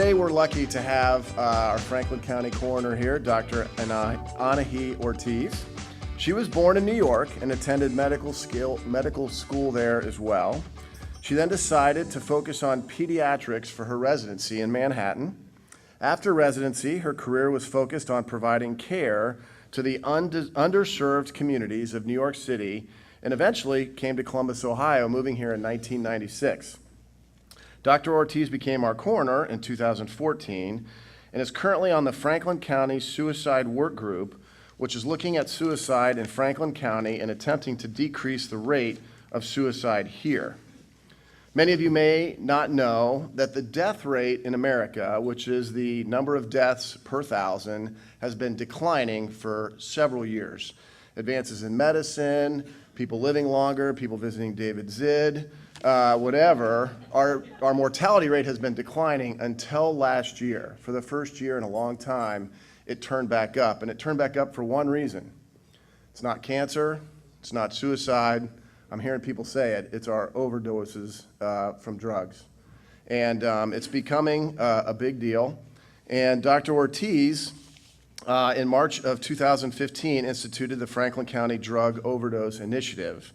Today we're lucky to have our Franklin County Coroner here, Dr. Anahi Ortiz. She was born in New York and attended medical school there as well. She then decided to focus on pediatrics for her residency in Manhattan. After residency, her career was focused on providing care to the underserved communities of New York City, and eventually came to Columbus, Ohio, moving here in 1996. Dr. Ortiz became our coroner in 2014 and is currently on the Franklin County Suicide Work Group, which is looking at suicide in Franklin County and attempting to decrease the rate of suicide here. Many of you may not know that the death rate in America, which is the number of deaths per thousand, has been declining for several years. Advances in medicine, people living longer, people visiting David Zid, whatever, our mortality rate has been declining until last year. For the first year in a long time, it turned back up, and it turned back up for one reason. It's not cancer, it's not suicide. I'm hearing people say it, it's our overdoses from drugs. And it's becoming a big deal. And Dr. Ortiz, in March of 2015, instituted the Franklin County Drug Overdose Initiative.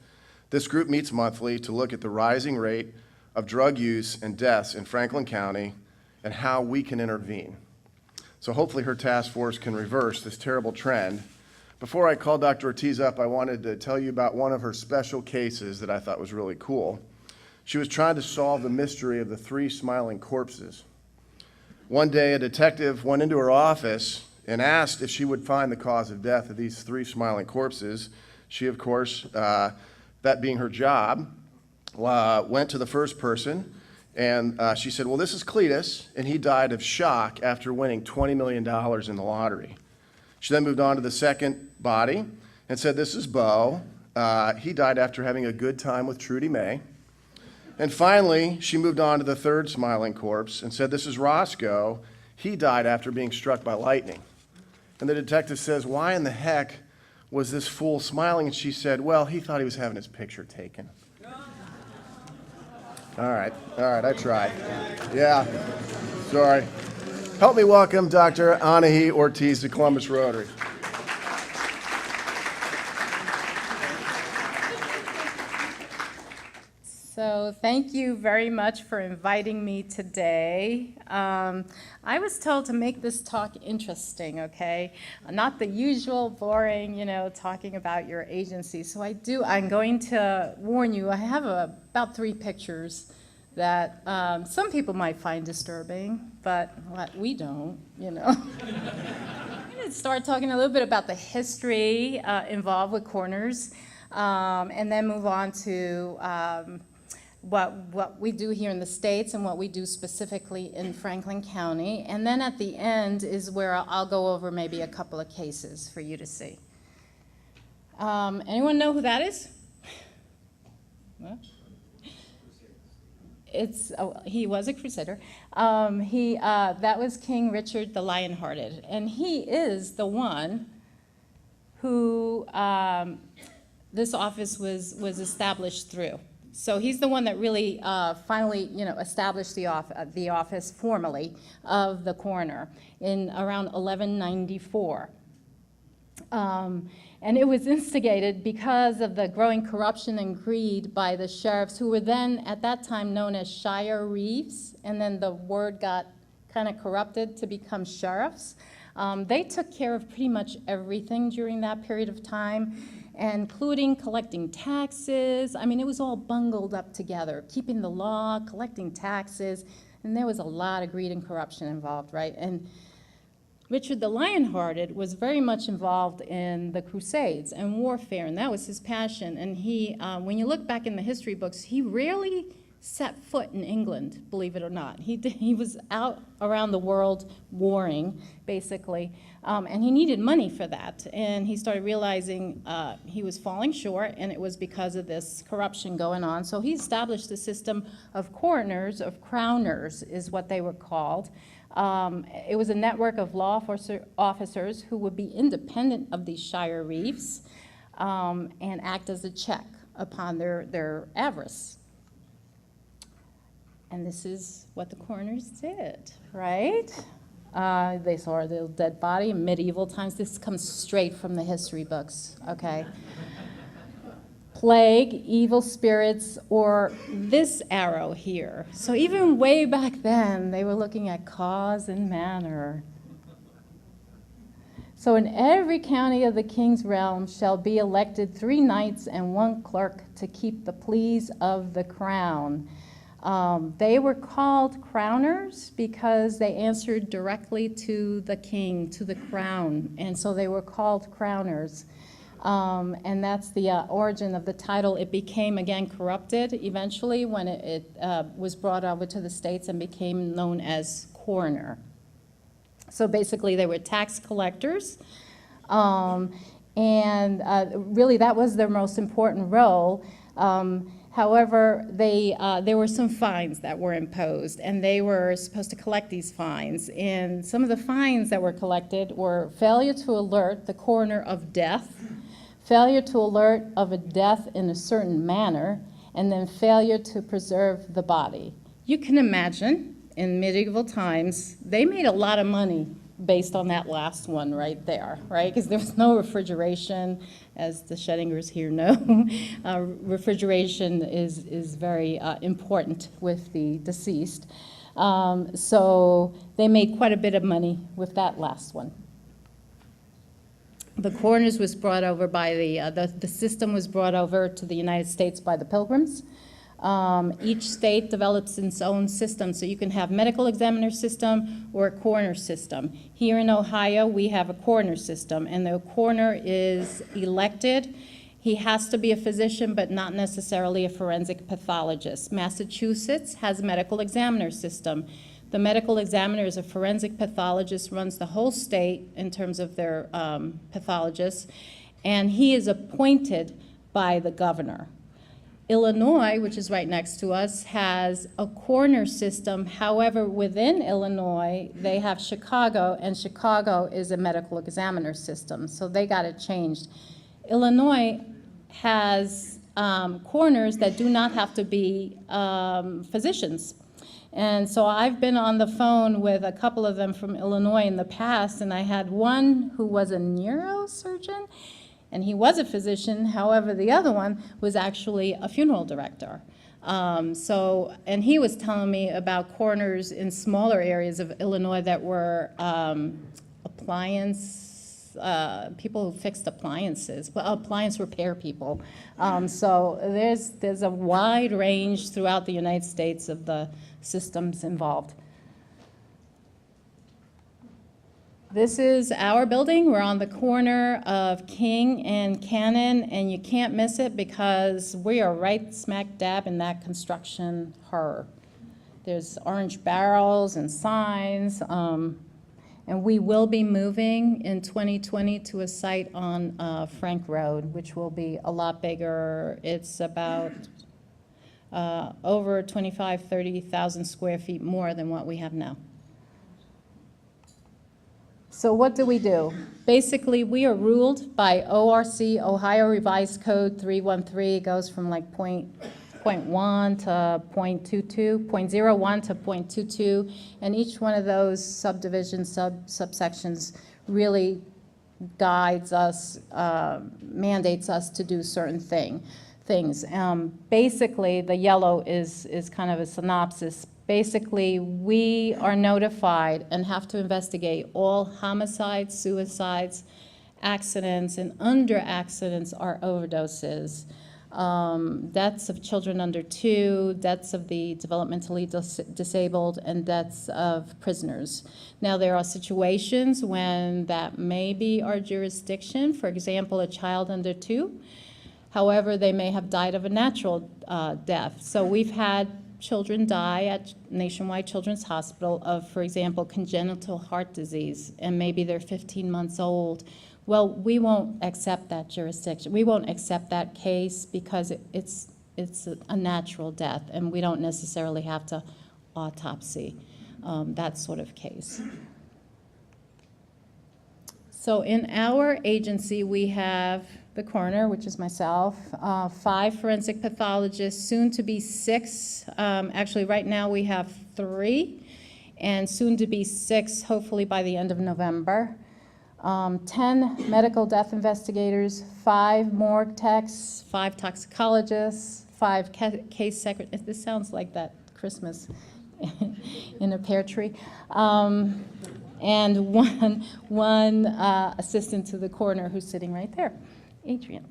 This group meets monthly to look at the rising rate of drug use and deaths in Franklin County and how we can intervene. So hopefully her task force can reverse this terrible trend. Before I call Dr. Ortiz up, I wanted to tell you about one of her special cases that I thought was really cool. She was trying to solve the mystery of the 3 smiling corpses. One day, a detective went into her office and asked if she would find the cause of death of these 3 smiling corpses. She, of course, that being her job, went to the first person, and she said, well, this is Cletus, and he died of shock after winning $20 million in the lottery. She then moved on to the second body and said, this is Bo. He died after having a good time with Trudy May. And finally, she moved on to the third smiling corpse and said, this is Roscoe. He died after being struck by lightning. And the detective says, why in the heck was this fool smiling? And she said, well, he thought he was having his picture taken. All right, I tried. Yeah, sorry. Help me welcome Dr. Anahi Ortiz to Columbus Rotary. So thank you very much for inviting me today. I was told to make this talk interesting, okay? Not the usual boring, talking about your agency. So I'm going to warn you, I have about 3 pictures that some people might find disturbing, but we don't, I'm going to start talking a little bit about the history involved with coroners, and then move on to what we do here in the States and what we do specifically in Franklin County. And then at the end is where I'll go over maybe a couple of cases for you to see. Anyone know who that is? Well, he was a crusader. That was King Richard the Lionhearted. And he is the one who this office was established through. So he's the one that really finally, established the office formally of the coroner in around 1194. And it was instigated because of the growing corruption and greed by the sheriffs, who were then at that time known as shire reeves, and then the word got kind of corrupted to become sheriffs. They took care of pretty much everything during that period of time, including collecting taxes. I mean, it was all bungled up together, keeping the law, collecting taxes, and there was a lot of greed and corruption involved, right? And Richard the Lionhearted was very much involved in the Crusades and warfare, and that was his passion. And he, when you look back in the history books, he rarely set foot in England, believe it or not. He was out around the world warring, basically, and he needed money for that. And he started realizing he was falling short, and it was because of this corruption going on. So he established a system of coroners, of crowners is what they were called. It was a network of law officers who would be independent of these shire reeves and act as a check upon their avarice. And this is what the coroners did, right? They saw the dead body in medieval times. This comes straight from the history books, okay? Plague, evil spirits, or this arrow here. So even way back then, they were looking at cause and manner. So in every county of the king's realm shall be elected 3 knights and 1 clerk to keep the pleas of the crown. They were called crowners because they answered directly to the king, to the crown, and so they were called crowners. And that's the origin of the title. It became, again, corrupted eventually when it was brought over to the States and became known as coroner. So basically, they were tax collectors, and really that was their most important role. However, there were some fines that were imposed, and they were supposed to collect these fines. And some of the fines that were collected were failure to alert the coroner of death, failure to alert of a death in a certain manner, and then failure to preserve the body. You can imagine, in medieval times, they made a lot of money based on that last one right there, right? Because there was no refrigeration, as the Scheddingers here know. Refrigeration is very important with the deceased. So they made quite a bit of money with that last one. The coroners was brought over by the system was brought over to the United States by the Pilgrims. Each state develops its own system, so you can have medical examiner system or a coroner system. Here in Ohio, we have a coroner system, and the coroner is elected. He has to be a physician, but not necessarily a forensic pathologist. Massachusetts has a medical examiner system. The medical examiner is a forensic pathologist, runs the whole state in terms of their pathologists, and he is appointed by the governor. Illinois, which is right next to us, has a coroner system. However, within Illinois, they have Chicago, and Chicago is a medical examiner system, so they got it changed. Illinois has coroners that do not have to be physicians. And so I've been on the phone with a couple of them from Illinois in the past, and I had one who was a neurosurgeon, and he was a physician. However, the other one was actually a funeral director. And he was telling me about coroners in smaller areas of Illinois that were people who fixed appliances, appliance repair people. So there's a wide range throughout the United States of the systems involved. This is our building. We're on the corner of King and Cannon, and you can't miss it because we are right smack dab in that construction horror. There's orange barrels and signs, and we will be moving in 2020 to a site on Frank Road, which will be a lot bigger. It's about over 30,000 square feet more than what we have now. So what do? Basically, we are ruled by ORC, Ohio Revised Code 313. It goes from like .1 to .22, .01 to .22, and each one of those subdivisions, subsections really guides us, mandates us to do certain things. Basically, the yellow is kind of a synopsis. Basically, we are notified and have to investigate all homicides, suicides, accidents, and under accidents are overdoses. Deaths of children under 2, deaths of the developmentally disabled, and deaths of prisoners. Now, there are situations when that may be our jurisdiction. For example, a child under 2. However, they may have died of a natural death. So we've had children die at Nationwide Children's Hospital of, for example, congenital heart disease, and maybe they're 15 months old. Well, we won't accept that jurisdiction. We won't accept that case because it's a natural death, and we don't necessarily have to autopsy that sort of case. So in our agency, we have the coroner, which is myself, 5 forensic pathologists, soon to be 6. Actually, right now we have 3, and soon to be 6, hopefully by the end of November. 10 medical death investigators, 5 morgue techs, 5 toxicologists, 5 case secretaries. This sounds like that Christmas in a pear tree. And one assistant to the coroner who's sitting right there, Adrian.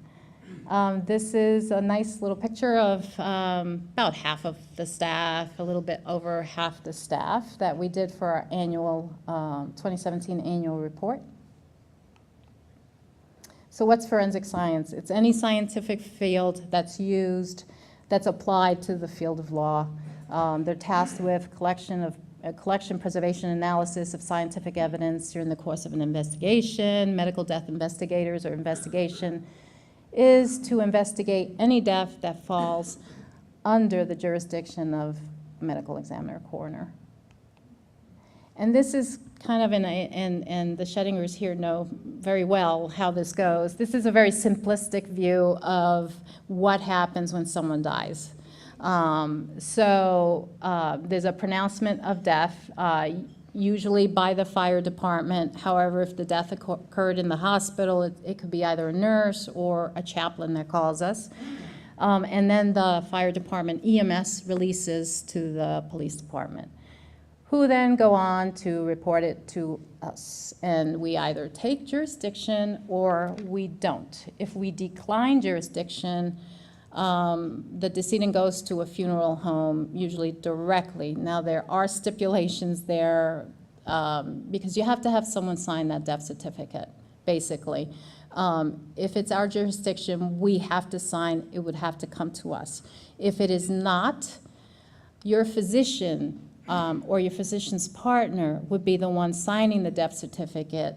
This is a nice little picture of about half of the staff, a little bit over half the staff that we did for our annual 2017 annual report. So what's forensic science? It's any scientific field that's used, that's applied to the field of law. They're tasked with collection, preservation, analysis of scientific evidence during the course of an investigation. Medical death investigators or investigation is to investigate any death that falls under the jurisdiction of a medical examiner, coroner. And this is kind of, and the Schettingers here know very well how this goes. This is a very simplistic view of what happens when someone dies. There's a pronouncement of death, usually by the fire department. However, if the death occurred in the hospital, it could be either a nurse or a chaplain that calls us. And then the fire department, EMS, releases to the police department, who then go on to report it to us. And we either take jurisdiction or we don't. If we decline jurisdiction, the decedent goes to a funeral home, usually directly. Now, there are stipulations there because you have to have someone sign that death certificate, basically. If it's our jurisdiction, we have to sign, it would have to come to us. If it is not, your physician or your physician's partner would be the one signing the death certificate.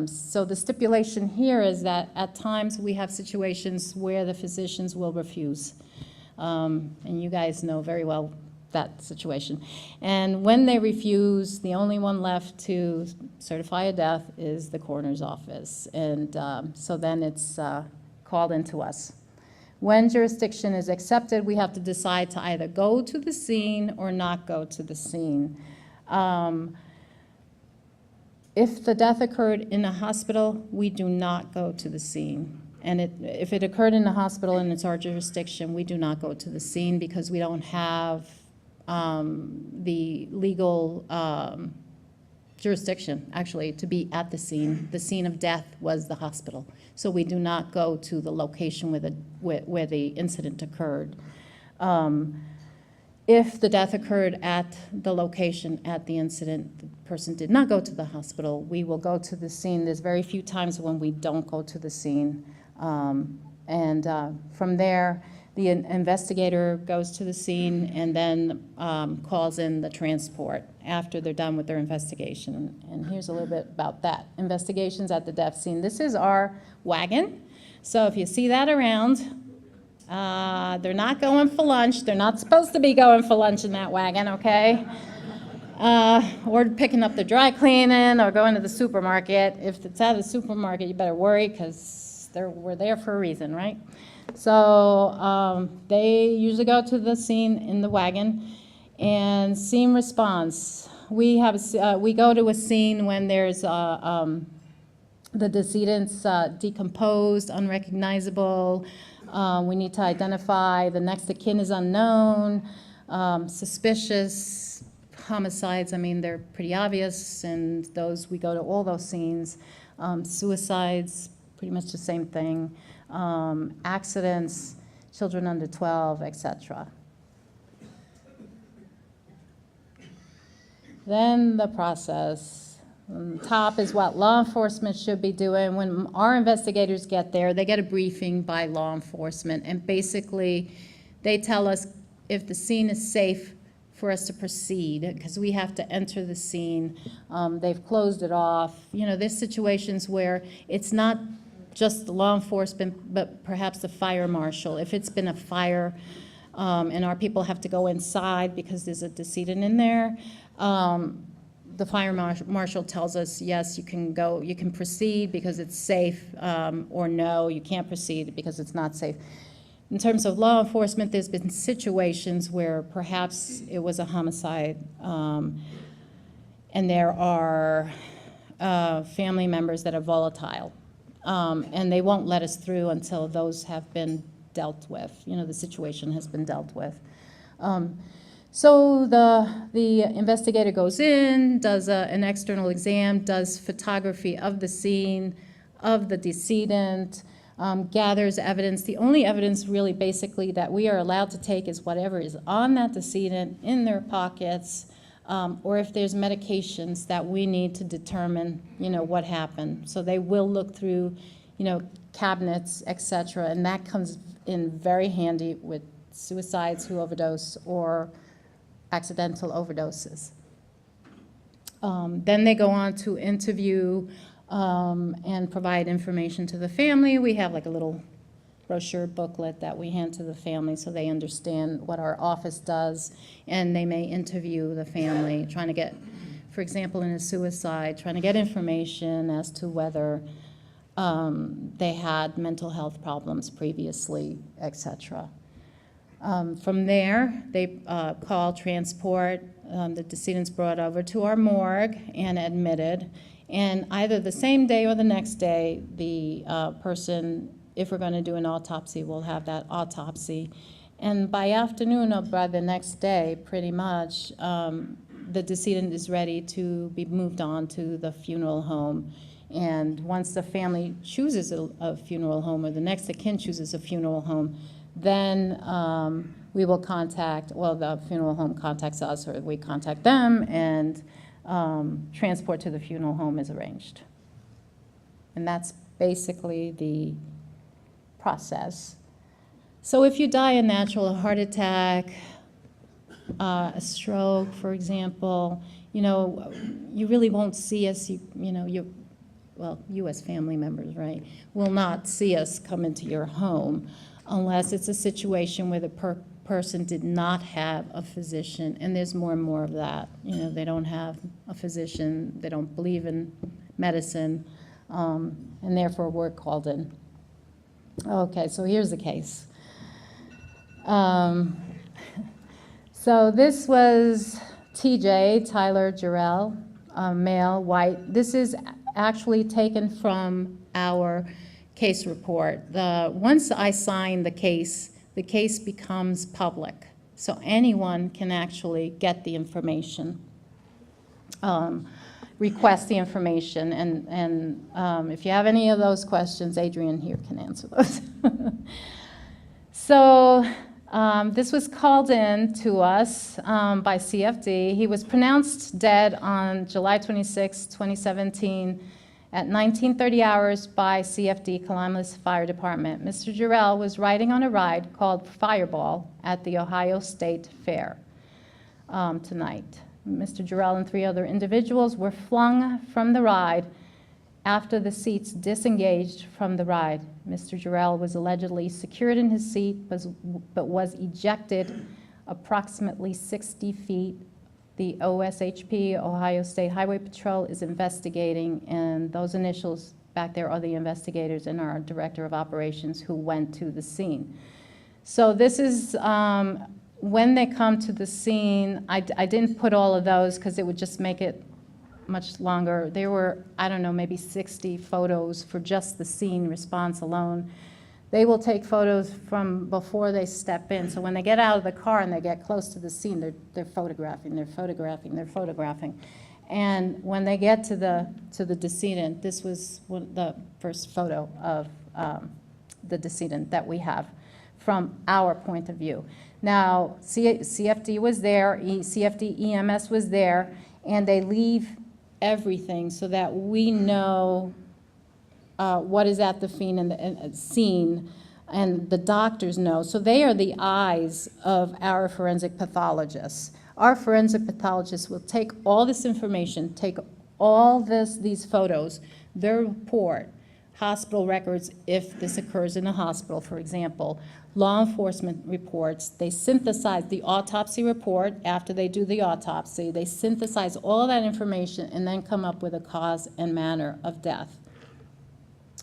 So the stipulation here is that at times we have situations where the physicians will refuse. And you guys know very well that situation. And when they refuse, the only one left to certify a death is the coroner's office. And so then it's called into us. When jurisdiction is accepted, we have to decide to either go to the scene or not go to the scene. If the death occurred in a hospital, we do not go to the scene. And if it occurred in a hospital and it's our jurisdiction, we do not go to the scene because we don't have the legal jurisdiction, actually, to be at the scene. The scene of death was the hospital. So we do not go to the location where the incident occurred. If the death occurred at the location at the incident, the person did not go to the hospital, we will go to the scene. There's very few times when we don't go to the scene. From there, the investigator goes to the scene and then calls in the transport after they're done with their investigation. And here's a little bit about that. Investigations at the death scene. This is our wagon. So if you see that around, they're not going for lunch. They're not supposed to be going for lunch in that wagon, okay? Or picking up the dry cleaning or going to the supermarket. If it's at a supermarket, you better worry because we're there for a reason, right? So they usually go to the scene in the wagon. And scene response. We go to a scene when there's the decedent's decomposed, unrecognizable. We need to identify the next of kin is unknown, suspicious, homicides, I mean, they're pretty obvious, and we go to all those scenes. Suicides, pretty much the same thing. Accidents, children under 12, etc. Then the process. On the top is what law enforcement should be doing. When our investigators get there, they get a briefing by law enforcement, and basically they tell us if the scene is safe for us to proceed, because we have to enter the scene. They've closed it off. You know, there's situations where it's not just the law enforcement, but perhaps the fire marshal. If it's been a fire and our people have to go inside because there's a decedent in there, the fire marshal tells us, yes, you can go, you can proceed because it's safe, or no, you can't proceed because it's not safe. In terms of law enforcement, there's been situations where perhaps it was a homicide, and there are family members that are volatile, and they won't let us through until those have been dealt with, the situation has been dealt with. So the investigator goes in, does an external exam, does photography of the scene, of the decedent, gathers evidence. The only evidence really basically that we are allowed to take is whatever is on that decedent, in their pockets, or if there's medications that we need to determine, what happened. So they will look through, cabinets, et cetera, and that comes in very handy with suicides who overdose or accidental overdoses. Then they go on to interview and provide information to the family. We have like a little brochure booklet that we hand to the family so they understand what our office does, and they may interview the family, trying to get, for example, in a suicide, trying to get information as to whether they had mental health problems previously, et cetera. From there, they call transport. The decedent's brought over to our morgue and admitted. And either the same day or the next day, the person, if we're going to do an autopsy, will have that autopsy. And by afternoon or by the next day, pretty much, the decedent is ready to be moved on to the funeral home. And once the family chooses a funeral home, or the next of kin chooses a funeral home, then we will contact, well, the funeral home contacts us, or we contact them, and transport to the funeral home is arranged. And that's basically the process. So if you die a natural heart attack, a stroke, for example, you really won't see us, you as family members, right, will not see us come into your home unless it's a situation where the person did not have a physician, and there's more and more of that. They don't have a physician, they don't believe in medicine, and therefore we're called in. Okay, so here's the case. So this was TJ, Tyler Jarrell, male, white. This is actually taken from our case report. Once I sign the case becomes public. So anyone can actually get the information, request the information, and if you have any of those questions, Adrian here can answer those. So this was called in to us by CFD. He was pronounced dead on July 26, 2017 at 19:30 hours by CFD, Columbus Fire Department. Mr. Jarrell was riding on a ride called Fireball at the Ohio State Fair tonight. Mr. Jarrell and 3 other individuals were flung from the ride after the seats disengaged from the ride. Mr. Jarrell was allegedly secured in his seat, but was ejected approximately 60 feet. The OSHP, Ohio State Highway Patrol, is investigating, and those initials back there are the investigators and our Director of Operations who went to the scene. So this is when they come to the scene. I didn't put all of those because it would just make it much longer. There were, I don't know, maybe 60 photos for just the scene response alone. They will take photos from before they step in. So when they get out of the car and they get close to the scene, they're photographing, they're photographing, they're photographing. And when they get to the decedent, this was the first photo of the decedent that we have from our point of view. Now, CFD was there, CFD EMS was there, and they leave everything so that we know what is at the scene, and the doctors know. So they are the eyes of our forensic pathologists. Our forensic pathologists will take all this information, take all these photos, their report, hospital records if this occurs in a hospital, for example. Law enforcement reports, they synthesize the autopsy report after they do the autopsy. They synthesize all that information and then come up with a cause and manner of death.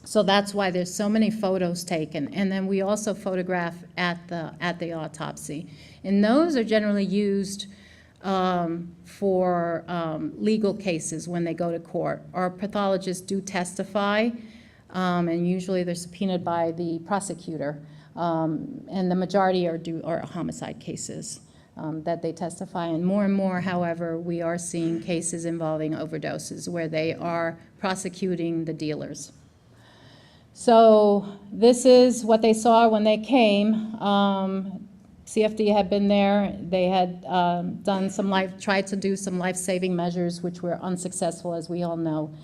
So that's why there's so many photos taken. And then we also photograph at the autopsy. And those are generally used for legal cases when they go to court. Our pathologists do testify, and usually they're subpoenaed by the prosecutor. And the majority are homicide cases that they testify. And more, however, we are seeing cases involving overdoses where they are prosecuting the dealers. So this is what they saw when they came. CFD had been there. They had tried to do some life-saving measures, which were unsuccessful, as we all know.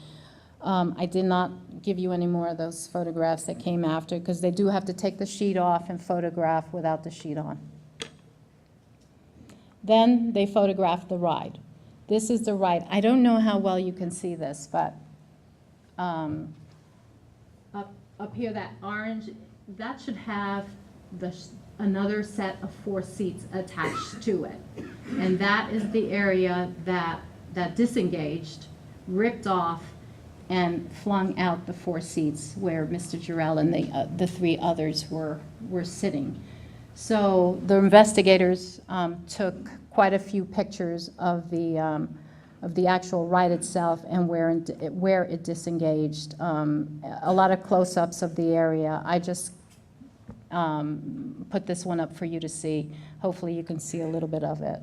I did not give you any more of those photographs that came after, because they do have to take the sheet off and photograph without the sheet on. Then they photographed the ride. This is the ride. I don't know how well you can see this, but up here, that orange, that should have another set of 4 seats attached to it. And that is the area that disengaged, ripped off, and flung out the 4 seats where Mr. Jarrell and the 3 others were sitting. So the investigators took quite a few pictures of the actual ride itself and where it disengaged. A lot of close-ups of the area. I just put this one up for you to see. Hopefully you can see a little bit of it.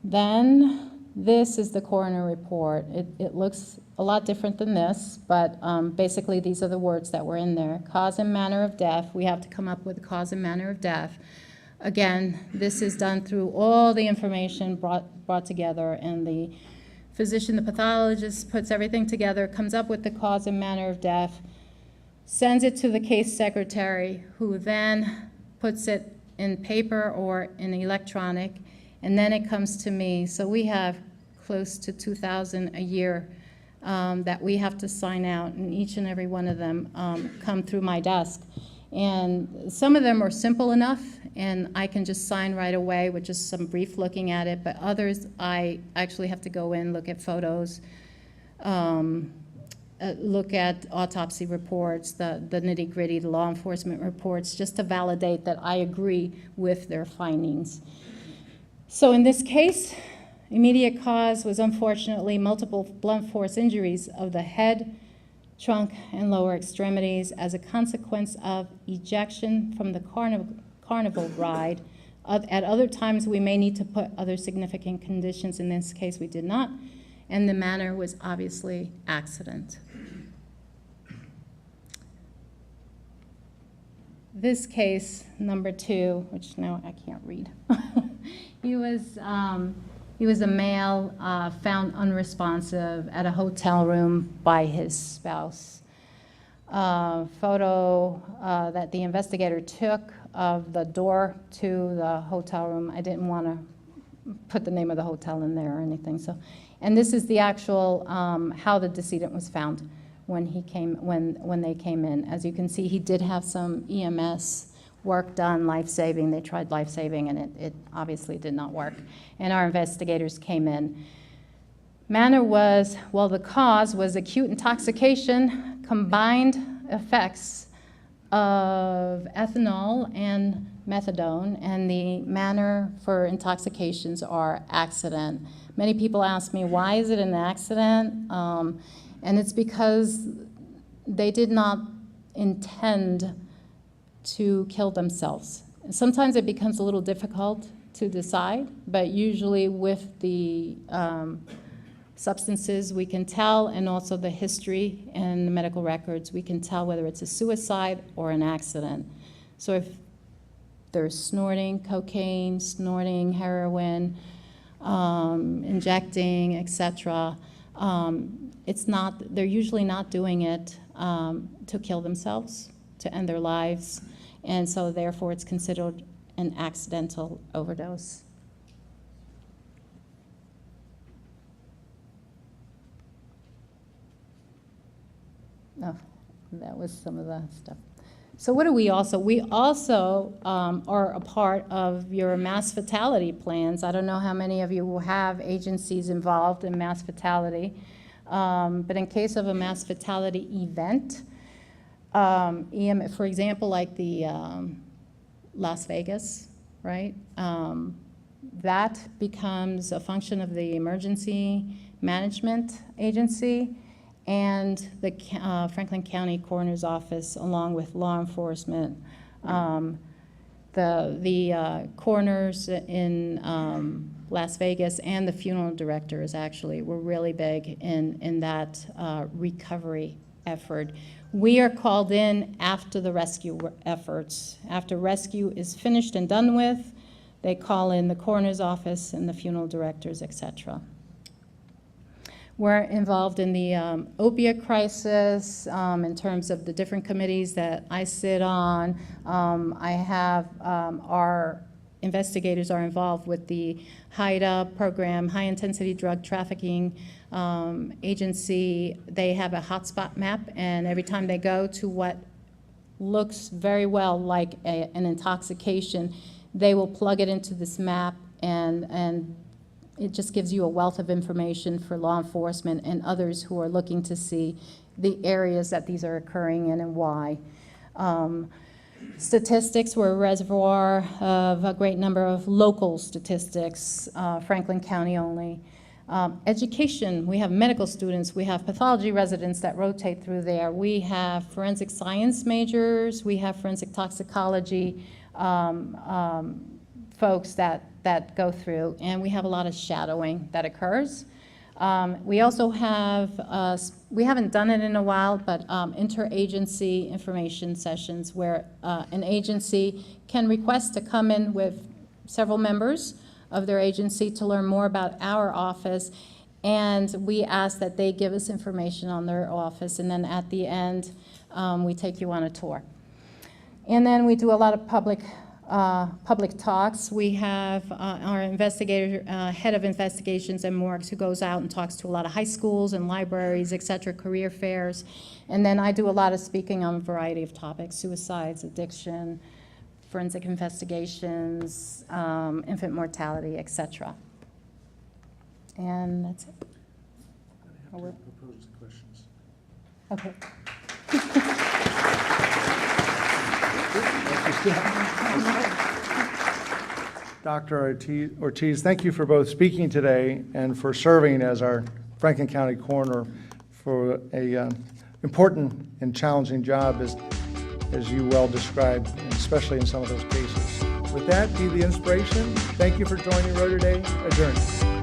Then this is the coroner report. It looks a lot different than this, but basically these are the words that were in there. Cause and manner of death. We have to come up with a cause and manner of death. Again, this is done through all the information brought together, and the physician, the pathologist, puts everything together, comes up with the cause and manner of death, sends it to the case secretary, who then puts it in paper or in electronic, and then it comes to me. So we have close to 2,000 a year that we have to sign out, and each and every one of them come through my desk. And some of them are simple enough, and I can just sign right away with just some brief looking at it, but others I actually have to go in, look at photos, look at autopsy reports, the nitty-gritty, the law enforcement reports, just to validate that I agree with their findings. So in this case, immediate cause was unfortunately multiple blunt force injuries of the head, trunk, and lower extremities as a consequence of ejection from the carnival ride. At other times, we may need to put other significant conditions. In this case, we did not. And the manner was obviously accident. This case, number 2, which now I can't read. He was a male found unresponsive at a hotel room by his spouse. Photo that the investigator took of the door to the hotel room. I didn't want to put the name of the hotel in there or anything. So, and this is the actual how the decedent was found when they came in. As you can see, he did have some EMS work done, life-saving. They tried life-saving, and it obviously did not work. And our investigators came in. Manner was, well, the cause was acute intoxication, combined effects of ethanol and methadone, and the manner for intoxications are accident. Many people ask me, why is it an accident? And it's because they did not intend to kill themselves. Sometimes it becomes a little difficult to decide, but usually with the substances we can tell, and also the history and the medical records, we can tell whether it's a suicide or an accident. So if there's snorting cocaine, snorting heroin, injecting, etc., they're usually not doing it to kill themselves, to end their lives, and so therefore it's considered an accidental overdose. Oh, that was some of the stuff. So what do we also? We also are a part of your mass fatality plans. I don't know how many of you will have agencies involved in mass fatality, but in case of a mass fatality event, for example, like the Las Vegas, right? That becomes a function of the emergency management agency and the Franklin County Coroner's Office, along with law enforcement. The coroners in Las Vegas and the funeral directors actually were really big in that recovery effort. We are called in after the rescue efforts. After rescue is finished and done with, they call in the coroner's office and the funeral directors, etc. We're involved in the opiate crisis in terms of the different committees that I sit on. I have our investigators are involved with the HIDA program, High Intensity Drug Trafficking Agency. They have a hotspot map, and every time they go to what looks very well like an intoxication, they will plug it into this map, and it just gives you a wealth of information for law enforcement and others who are looking to see the areas that these are occurring in and why. Statistics, we're a reservoir of a great number of local statistics, Franklin County only. Education, we have medical students, we have pathology residents that rotate through there. We have forensic science majors, we have forensic toxicology folks that go through, and we have a lot of shadowing that occurs. We also have, we haven't done it in a while, but interagency information sessions where an agency can request to come in with several members of their agency to learn more about our office, and we ask that they give us information on their office, and then at the end, we take you on a tour. And then we do a lot of public talks. We have our investigator, head of investigations and morgues, who goes out and talks to a lot of high schools and libraries, et cetera, career fairs. And then I do a lot of speaking on a variety of topics: suicides, addiction, forensic investigations, infant mortality, et cetera. And that's it. I have to propose the questions. Okay. Dr. Ortiz, thank you for both speaking today and for serving as our Franklin County Coroner for a important and challenging job, as you well described, especially in some of those cases. With that, be the inspiration. Thank you for joining Rotary Day. Adjourned.